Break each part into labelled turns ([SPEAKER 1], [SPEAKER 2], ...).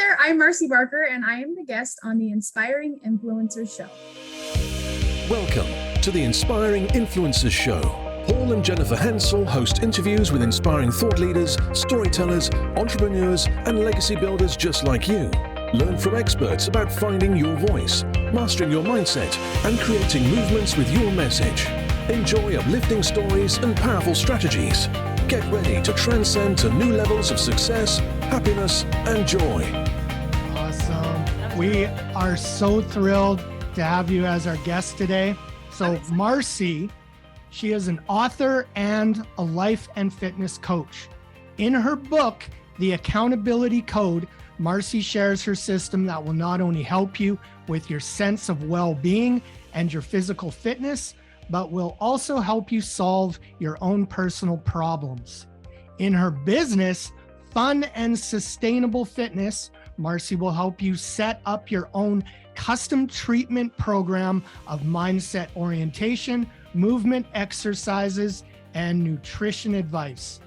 [SPEAKER 1] there, I'm Marci Barker, and I am the guest on the Inspiring Influencers Show.
[SPEAKER 2] Welcome to the Inspiring Influencers Show. Paul and Jennifer Hensel host interviews with inspiring thought leaders, storytellers, entrepreneurs, and legacy builders just like you. Learn from experts about finding your voice, mastering your mindset, and creating movements with your message. Enjoy uplifting stories and powerful strategies. Get ready to transcend to new levels of success, happiness, and joy.
[SPEAKER 3] Awesome. We are so thrilled to have you as our guest today. So Marci, she is an author and a life and fitness coach. In her book, The Accountability Code, Marci shares her system that will not only help you with your sense of well-being and your physical fitness, but will also help you solve your own personal problems. In her business, Fun and Sustainable Fitness, Marci will help you set up your own custom treatment program of mindset orientation, movement exercises, and nutrition advice.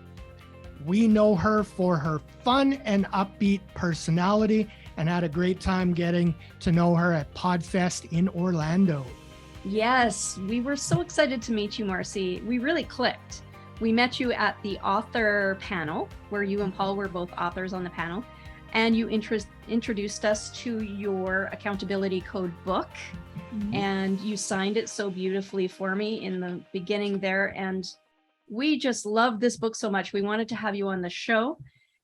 [SPEAKER 3] We know her for her fun and upbeat personality and had a great time getting to know her at PodFest in Orlando.
[SPEAKER 4] Yes, we were so excited to meet you, Marci. We really clicked. We met you at the author panel, where you and Paul were both authors on the panel, and you introduced us to your Accountability Code book, and you signed it so beautifully for me in the beginning there, and we just loved this book so much. We wanted to have you on the show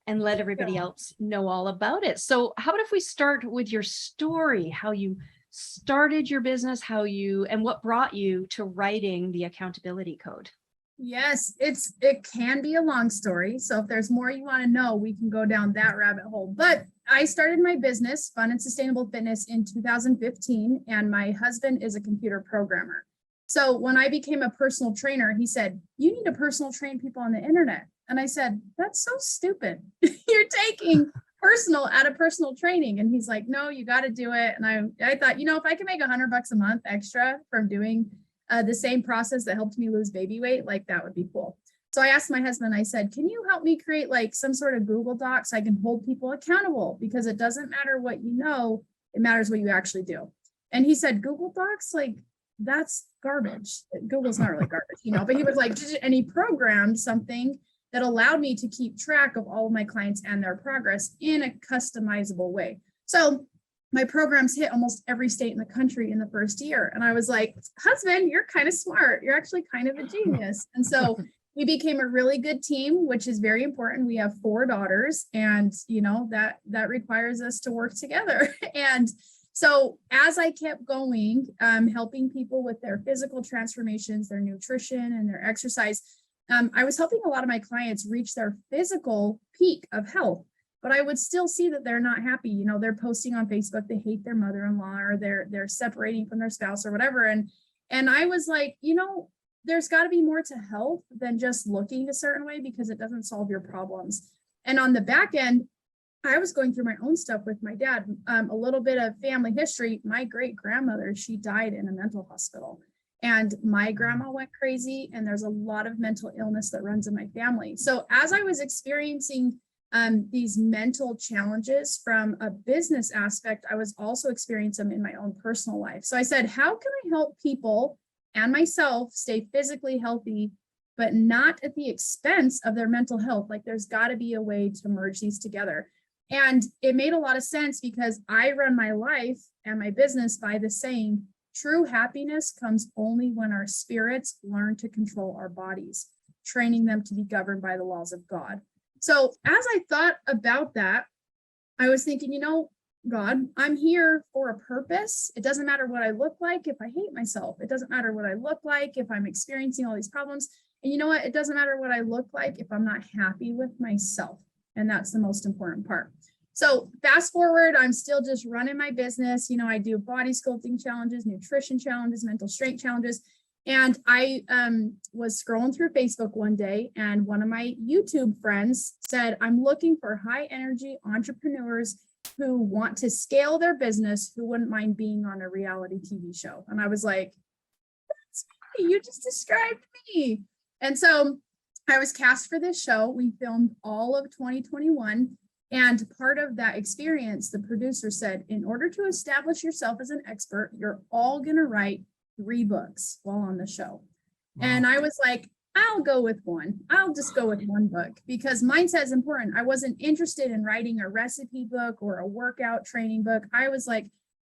[SPEAKER 4] and let everybody else know all about it. So how about if we start with your story, how you started your business, and what brought you to writing the Accountability Code?
[SPEAKER 1] Yes, it can be a long story. So if there's more you want to know, we can go down that rabbit hole. But I started my business, Fun and Sustainable Fitness, in 2015, and my husband is a computer programmer. So when I became a personal trainer, he said, "You need to personal train people on the internet." And I said, "That's so stupid. You're taking personal out of personal training." And he's like, "No, you got to do it." And I thought, if I can make $100 a month extra from doing the same process that helped me lose baby weight, like that would be cool. So I asked my husband, I said, "Can you help me create like some sort of Google Doc so I can hold people accountable? Because it doesn't matter what you know, it matters what you actually do." And he said, "Google Docs, like that's garbage. Google's not really garbage, but he was like, and he programmed something that allowed me to keep track of all of my clients and their progress in a customizable way. So my programs hit almost every state in the country in the first year. And I was like, "Husband, you're kind of smart. You're actually kind of a genius." And so we became a really good team, which is very important. We have 4 daughters, and that requires us to work together. And so as I kept going, helping people with their physical transformations, their nutrition and their exercise, I was helping a lot of my clients reach their physical peak of health, but I would still see that they're not happy. They're posting on Facebook, they hate their mother-in-law, or they're separating from their spouse or whatever. And I was like, there's got to be more to health than just looking a certain way, because it doesn't solve your problems. And on the back end, I was going through my own stuff with my dad, a little bit of family history. My great grandmother, she died in a mental hospital. And my grandma went crazy, and there's a lot of mental illness that runs in my family. So as I was experiencing these mental challenges from a business aspect, I was also experiencing them in my own personal life. So I said, how can I help people and myself stay physically healthy, but not at the expense of their mental health? Like there's got to be a way to merge these together. And it made a lot of sense, because I run my life and my business by the saying, true happiness comes only when our spirits learn to control our bodies, training them to be governed by the laws of God. So as I thought about that, I was thinking, God, I'm here for a purpose. It doesn't matter what I look like if I hate myself. It doesn't matter what I look like if I'm experiencing all these problems. And you know what? It doesn't matter what I look like if I'm not happy with myself. And that's the most important part. So fast forward, I'm still just running my business. I do body sculpting challenges, nutrition challenges, mental strength challenges. And I was scrolling through Facebook one day, and one of my YouTube friends said, "I'm looking for high energy entrepreneurs who want to scale their business, who wouldn't mind being on a reality TV show." And I was like, "That's me. You just described me." And so I was cast for this show. We filmed all of 2021. And part of that experience, the producer said, in order to establish yourself as an expert, you're all going to write 3 books while on the show. Wow. And I was like, I'll go with one. I'll just go with 1 book because mindset is important. I wasn't interested in writing a recipe book or a workout training book. I was like,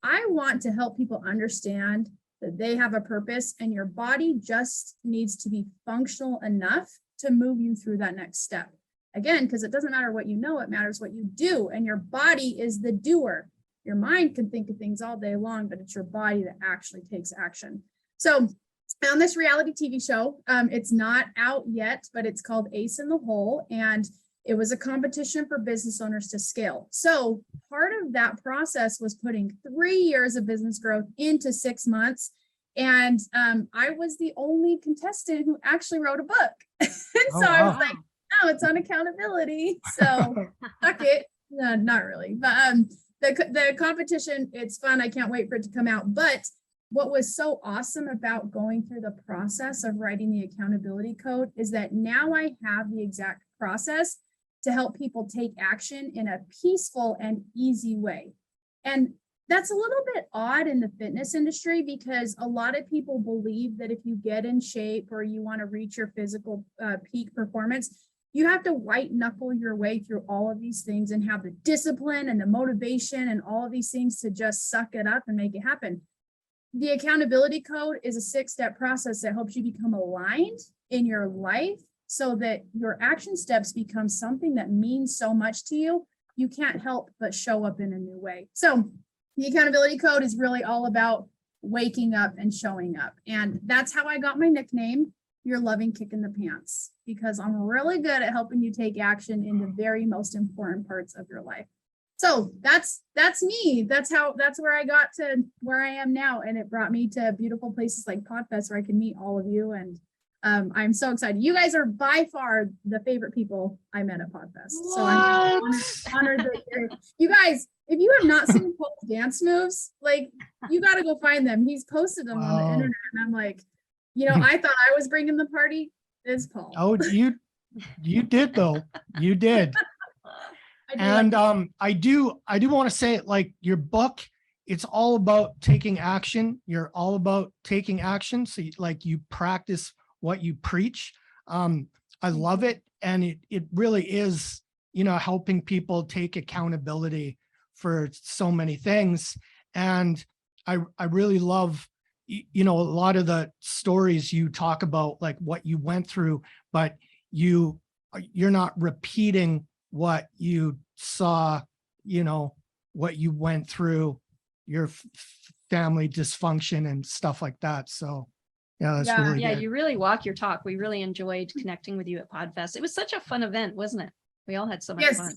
[SPEAKER 1] I want to help people understand that they have a purpose and your body just needs to be functional enough to move you through that next step. Again, because it doesn't matter what you know, it matters what you do. And your body is the doer. Your mind can think of things all day long, but it's your body that actually takes action. So on this reality TV show, it's not out yet, but it's called Ace in the Hole. And it was a competition for business owners to scale. So part of that process was putting 3 years of business growth into 6 months. And I was the only contestant who actually wrote a book. And so I was like, no, it's on accountability. So fuck it. No, not really. But the competition, it's fun. I can't wait for it to come out. But what was so awesome about going through the process of writing the accountability code is that now I have the exact process to help people take action in a peaceful and easy way. And that's a little bit odd in the fitness industry because a lot of people believe that if you get in shape or you want to reach your physical peak performance, you have to white knuckle your way through all of these things and have the discipline and the motivation and all of these things to just suck it up and make it happen. The accountability code is a 6-step process that helps you become aligned in your life so that your action steps become something that means so much to you. You can't help but show up in a new way. So the accountability code is really all about waking up and showing up. And that's how I got my nickname, Your Loving Kick in the Pants, because I'm really good at helping you take action in the very most important parts of your life. So that's me. That's where I got to where I am now. And it brought me to beautiful places like PodFest where I can meet all of you. And I'm so excited. You guys are by far the favorite people I met at PodFest. So I'm honored that you guys, if you have not seen Paul's dance moves, like you got to go find them. He's posted them on the internet. And I'm like, I thought I was bringing the party. It's Paul.
[SPEAKER 3] Oh, you did though. You did. And I do want to say, like, your book, it's all about taking action. You're all about taking action. So you practice what you preach. I love it. And it really is, helping people take accountability for so many things. And I really love, a lot of the stories you talk about, like what you went through, but you're not repeating what you saw, what you went through, your family dysfunction and stuff like that. So that's really good.
[SPEAKER 4] You really walk your talk. We really enjoyed connecting with you at PodFest. It was such a fun event, wasn't it? We all had so much fun.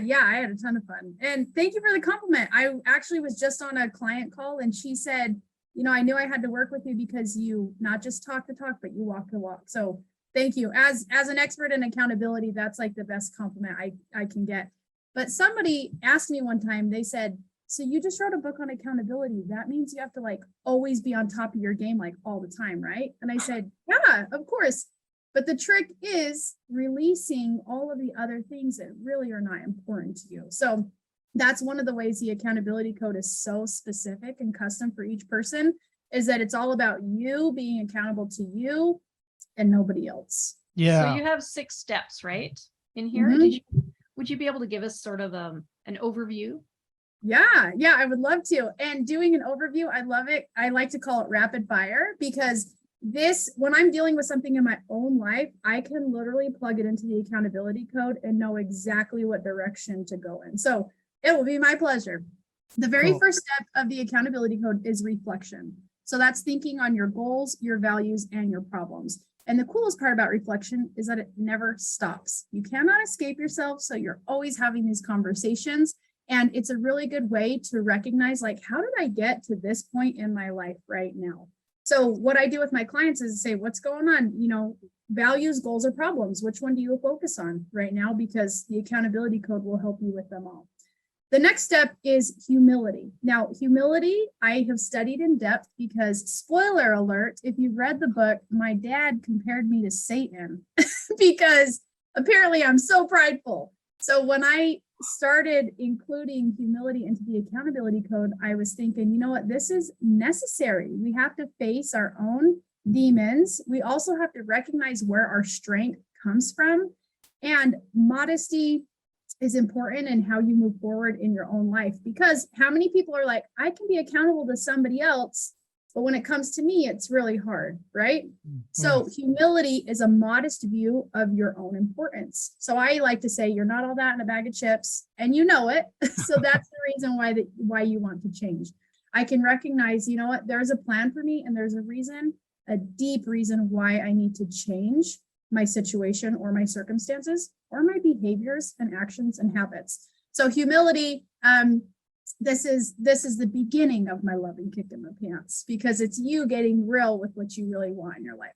[SPEAKER 1] Yeah, I had a ton of fun. And thank you for the compliment. I actually was just on a client call and she said, I knew I had to work with you because you not just talk the talk, but you walk the walk. So thank you. As an expert in accountability, that's like the best compliment I can get. But somebody asked me one time, they said, so you just wrote a book on accountability. That means you have to always be on top of your game, all the time, right? And I said, yeah, of course. But the trick is releasing all of the other things that really are not important to you. So that's one of the ways the accountability code is so specific and custom for each person, is that it's all about you being accountable to you and nobody else.
[SPEAKER 3] Yeah.
[SPEAKER 4] So you have 6 steps, right? In here. Mm-hmm. Would you be able to give us sort of an overview?
[SPEAKER 1] Yeah, I would love to. And doing an overview, I love it. I like to call it rapid fire because when I'm dealing with something in my own life, I can literally plug it into the accountability code and know exactly what direction to go in. So it will be my pleasure. The very first step of the accountability code is reflection. So that's thinking on your goals, your values, and your problems. And the coolest part about reflection is that it never stops. You cannot escape yourself. So you're always having these conversations. And it's a really good way to recognize, how did I get to this point in my life right now? So what I do with my clients is say, what's going on? Values, goals, or problems. Which one do you focus on right now? Because the accountability code will help you with them all. The next step is humility. Now, humility, I have studied in depth because, spoiler alert, if you've read the book, my dad compared me to Satan because apparently I'm so prideful. So when I started including humility into the accountability code, I was thinking, you know what, this is necessary. We have to face our own demons. We also have to recognize where our strength comes from. And modesty is important in how you move forward in your own life, because how many people are like, I can be accountable to somebody else, but when it comes to me, it's really hard, right? So humility is a modest view of your own importance. So I like to say, you're not all that in a bag of chips, and you know it. So that's the reason why you want to change. I can recognize, you know what, there's a plan for me, and there's a reason, a deep reason why I need to change my situation or my circumstances or my behaviors and actions and habits. So humility, this is the beginning of my loving kick in the pants, because it's you getting real with what you really want in your life.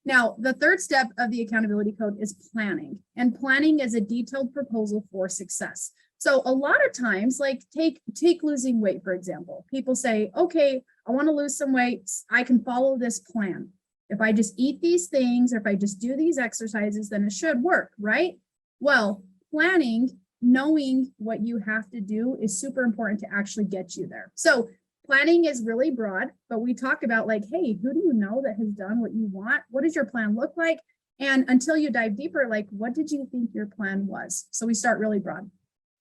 [SPEAKER 1] Now, the third step of the accountability code is planning, and planning is a detailed proposal for success. So a lot of times, like take losing weight, for example, people say, okay, I want to lose some weight. I can follow this plan. If I just eat these things, or if I just do these exercises, then it should work, right? Well, planning, knowing what you have to do is super important to actually get you there. So planning is really broad, but we talk about like, hey, who do you know that has done what you want? What does your plan look like? And until you dive deeper, like, what did you think your plan was? So we start really broad.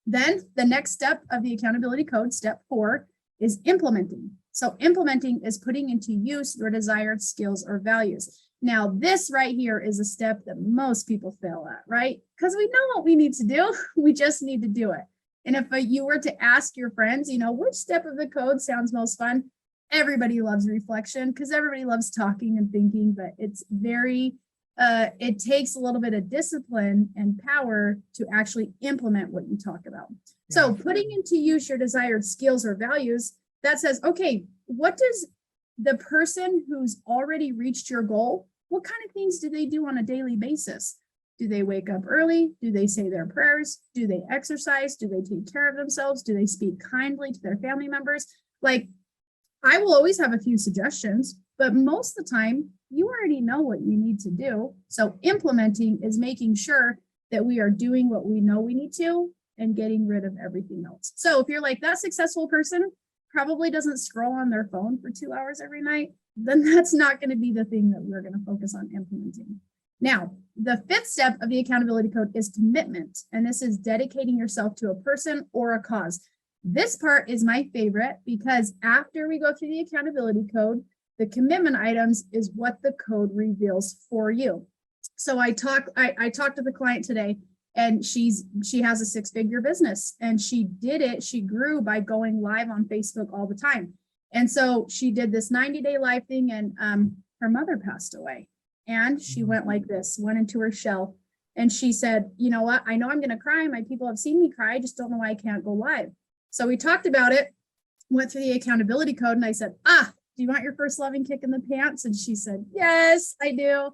[SPEAKER 1] Then the next step of the accountability code, step 4, is implementing. So implementing is putting into use your desired skills or values. Now, this right here is a step that most people fail at, right? Because we know what we need to do. We just need to do it. And if you were to ask your friends, you know, which step of the code sounds most fun? Everybody loves reflection, because everybody loves talking and thinking, but it's very, it takes a little bit of discipline and power to actually implement what you talk about. So putting into use your desired skills or values, that says, okay, what does the person who's already reached your goal, what kind of things do they do on a daily basis? Do they wake up early? Do they say their prayers? Do they exercise? Do they take care of themselves? Do they speak kindly to their family members? Like, I will always have a few suggestions, but most of the time, you already know what you need to do. So implementing is making sure that we are doing what we know we need to and getting rid of everything else. So if you're like, that successful person probably doesn't scroll on their phone for 2 hours every night, then that's not going to be the thing that we're going to focus on implementing. Now, the 5th step of the accountability code is commitment, and this is dedicating yourself to a person or a cause. This part is my favorite, because after we go through the accountability code, the commitment items is what the code reveals for you. So I talked to the client today, and she has a 6-figure business, and she grew by going live on Facebook all the time. And so she did this 90-day live thing, and her mother passed away, and she went like this, went into her shell. And she said, you know what, I know I'm going to cry. My people have seen me cry. I just don't know why I can't go live. So we talked about it, went through the accountability code, and I said, do you want your first loving kick in the pants? And she said, yes, I do.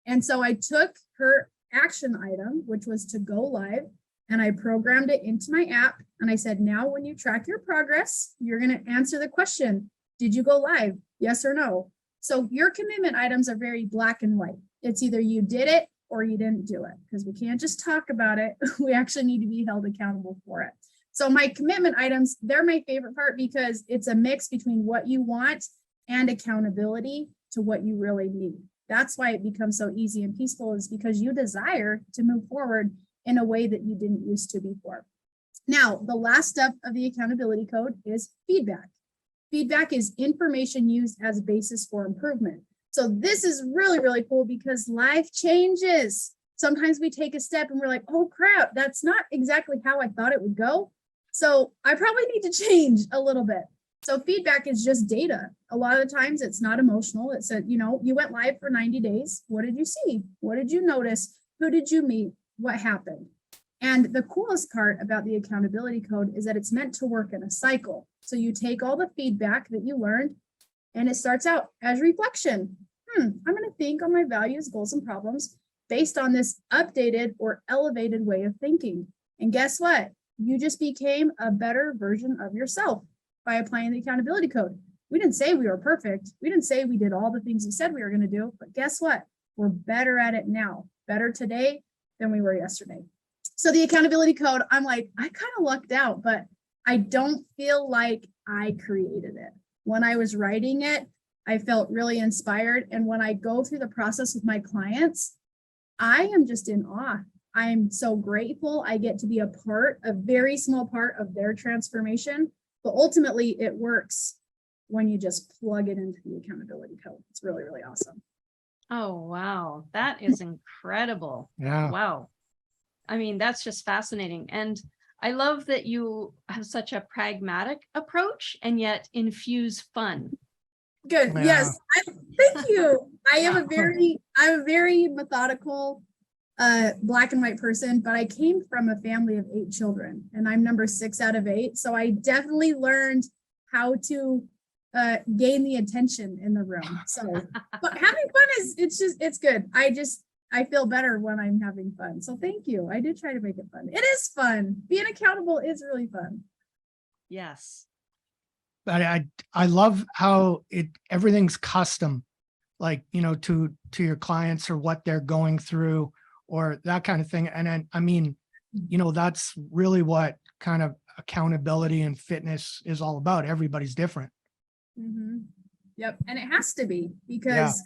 [SPEAKER 1] And so I took her action item, which was to go live, and I programmed it into my app. And I said, now when you track your progress, you're going to answer the question, did you go live? Yes or no? So your commitment items are very black and white. It's either you did it or you didn't do it, because we can't just talk about it. We actually need to be held accountable for it. So my commitment items, they're my favorite part, because it's a mix between what you want and accountability to what you really need. That's why it becomes so easy and peaceful, is because you desire to move forward in a way that you didn't used to before. Now, the last step of the accountability code is feedback. Feedback is information used as a basis for improvement. So this is really, really cool, because life changes. Sometimes we take a step and we're like, oh crap, that's not exactly how I thought it would go. So I probably need to change a little bit. So feedback is just data. A lot of the times it's not emotional. It said, you know, you went live for 90 days. What did you see? What did you notice? Who did you meet? What happened? And the coolest part about the accountability code is that it's meant to work in a cycle. So you take all the feedback that you learned, and it starts out as reflection. I'm going to think on my values, goals, and problems based on this updated or elevated way of thinking. And guess what? You just became a better version of yourself by applying the accountability code. We didn't say we were perfect. We didn't say we did all the things we said we were going to do, but guess what? We're better at it now, better today than we were yesterday. So the accountability code, I'm like, I kind of lucked out, but I don't feel like I created it. When I was writing it, I felt really inspired. And when I go through the process with my clients, I am just in awe. I'm so grateful I get to be a very small part of their transformation. But ultimately, it works when you just plug it into the accountability code. It's really, really awesome.
[SPEAKER 4] Oh, wow. That is incredible.
[SPEAKER 3] Yeah.
[SPEAKER 4] Wow. I mean, that's just fascinating. And I love that you have such a pragmatic approach and yet infuse fun.
[SPEAKER 1] Good.
[SPEAKER 3] Yeah.
[SPEAKER 1] Yes. Thank you. I'm a very methodical, black and white person, but I came from a family of 8 children and I'm number 6 out of 8. So I definitely learned how to gain the attention in the room. So, but having fun it's good. I feel better when I'm having fun. So thank you. I did try to make it fun. It is fun. Being accountable is really fun.
[SPEAKER 4] Yes.
[SPEAKER 3] But I love how everything's custom, like, to your clients or what they're going through or that kind of thing. And I mean, that's really what kind of accountability and fitness is all about. Everybody's different.
[SPEAKER 1] Mm-hmm. Yep. And it has to be because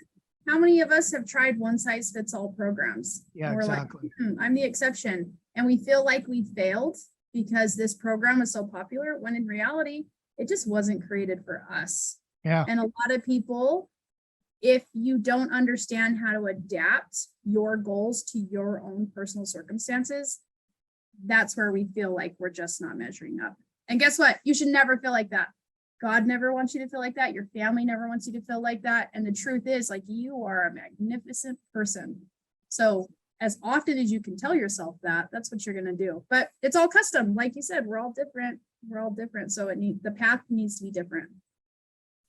[SPEAKER 1] how many of us have tried one size fits all programs?
[SPEAKER 3] Yeah,
[SPEAKER 1] and we're
[SPEAKER 3] exactly.
[SPEAKER 1] like, I'm the exception. And we feel like we failed because this program is so popular when in reality, it just wasn't created for us.
[SPEAKER 3] Yeah.
[SPEAKER 1] And a lot of people, if you don't understand how to adapt your goals to your own personal circumstances, that's where we feel like we're just not measuring up. And guess what? You should never feel like that. God never wants you to feel like that. Your family never wants you to feel like that. And the truth is, like, you are a magnificent person. So as often as you can tell yourself that, that's what you're going to do. But it's all custom. Like you said, we're all different. So the path needs to be different.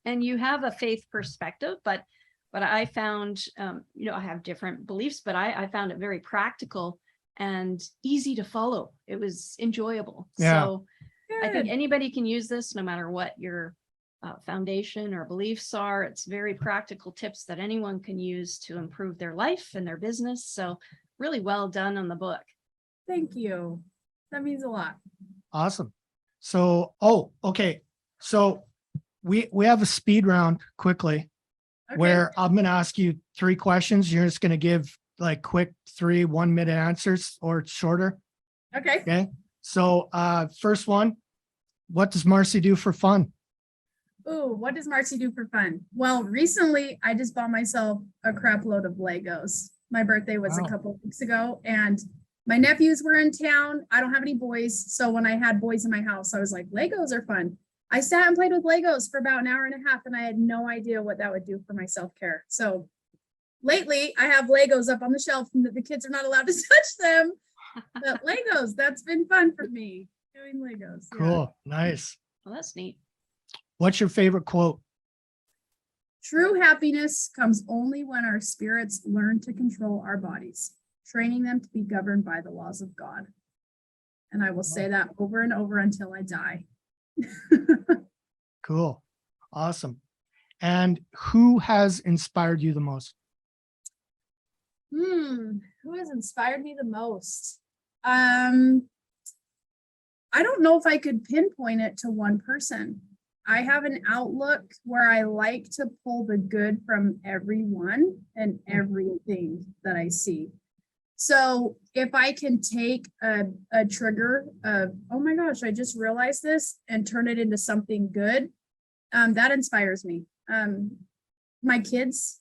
[SPEAKER 4] And you have a faith perspective, but I found, I have different beliefs, but I found it very practical and easy to follow. It was enjoyable.
[SPEAKER 3] Yeah.
[SPEAKER 4] So I think anybody can use this no matter what your foundation or beliefs are. It's very practical tips that anyone can use to improve their life and their business. So really well done on the book.
[SPEAKER 1] Thank you. That means a lot.
[SPEAKER 3] Awesome. So, okay. So we have a speed round quickly where I'm going to ask you 3 questions. You're just going to give like quick 3 1-minute answers or shorter. Okay. So first one, what does Marci do for fun?
[SPEAKER 1] Ooh, what does Marci do for fun? Well, recently I just bought myself a crap load of Legos. My birthday was a couple of weeks ago and my nephews were in town. I don't have any boys. So when I had boys in my house, I was like, Legos are fun. I sat and played with Legos for about an hour and a half and I had no idea what that would do for my self-care. So lately I have Legos up on the shelf and the kids are not allowed to touch them. But Legos, that's been fun for me, doing Legos.
[SPEAKER 3] Cool. Nice.
[SPEAKER 4] Well, that's neat.
[SPEAKER 3] What's your favorite quote?
[SPEAKER 1] True happiness comes only when our spirits learn to control our bodies, training them to be governed by the laws of God. And I will say that over and over until I die.
[SPEAKER 3] Cool. Awesome. And who has inspired you the most?
[SPEAKER 1] Who has inspired me the most? I don't know if I could pinpoint it to one person. I have an outlook where I like to pull the good from everyone and everything that I see. So if I can take a trigger of, oh my gosh, I just realized this and turn it into something good, that inspires me. My kids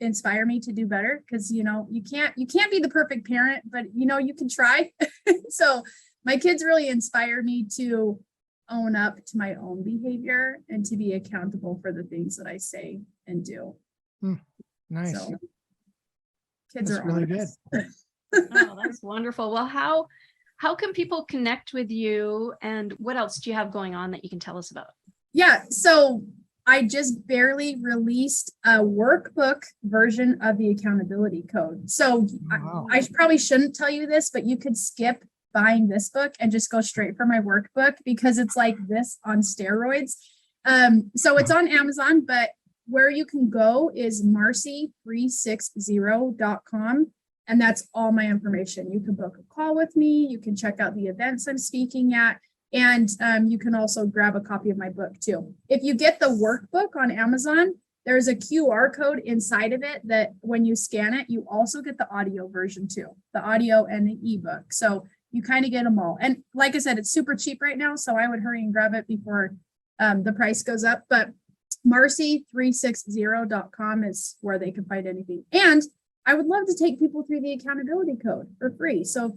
[SPEAKER 1] inspire me to do better because, you can't be the perfect parent, but you can try. So my kids really inspire me to own up to my own behavior and to be accountable for the things that I say and do.
[SPEAKER 3] Nice.
[SPEAKER 1] So, kids
[SPEAKER 3] that's
[SPEAKER 1] are
[SPEAKER 3] really good.
[SPEAKER 4] Oh, that's wonderful. Well, how can people connect with you and what else do you have going on that you can tell us about?
[SPEAKER 1] Yeah, so I just barely released a workbook version of the accountability code. So
[SPEAKER 3] Wow.
[SPEAKER 1] I probably shouldn't tell you this, but you could skip buying this book and just go straight for my workbook because it's like this on steroids. So it's on Amazon, but where you can go is marci360.com. And that's all my information. You can book a call with me. You can check out the events I'm speaking at. And you can also grab a copy of my book too. If you get the workbook on Amazon, there's a QR code inside of it that when you scan it, you also get the audio version too, the audio and the ebook. So you kind of get them all. And like I said, it's super cheap right now. So I would hurry and grab it before the price goes up. But Marci360.com is where they can find anything. And I would love to take people through the accountability code for free. So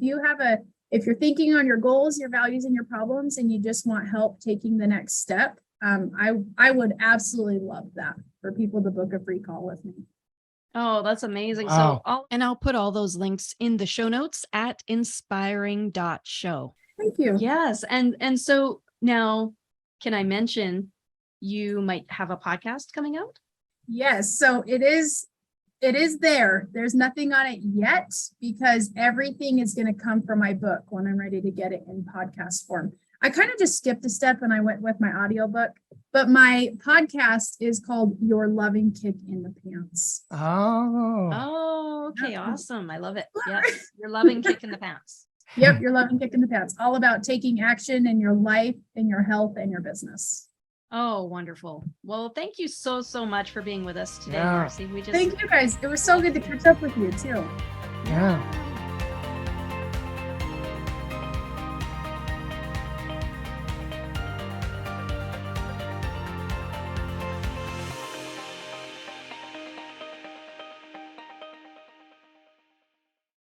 [SPEAKER 1] if you're thinking on your goals, your values, and your problems, and you just want help taking the next step, I would absolutely love that for people to book a free call with me.
[SPEAKER 4] Oh, that's amazing.
[SPEAKER 3] Wow.
[SPEAKER 4] So I'll put all those links in the show notes at inspiring.show.
[SPEAKER 1] Thank you.
[SPEAKER 4] Yes. And so now, can I mention you might have a podcast coming out?
[SPEAKER 1] Yes. So it is there. There's nothing on it yet because everything is going to come from my book when I'm ready to get it in podcast form. I kind of just skipped a step and I went with my audiobook, but my podcast is called Your Loving Kick in the Pants.
[SPEAKER 4] Oh, okay.
[SPEAKER 1] Yeah.
[SPEAKER 4] Awesome. I love it. Yes. Your loving kick in the pants.
[SPEAKER 1] Yep. Your Loving Kick in the Pants. All about taking action in your life, in your health, and your business.
[SPEAKER 4] Oh, wonderful. Well, thank you so much for being with us today,
[SPEAKER 3] Yeah.
[SPEAKER 4] Marci.
[SPEAKER 1] Thank you guys. It was so good to catch up with you too.
[SPEAKER 3] Yeah.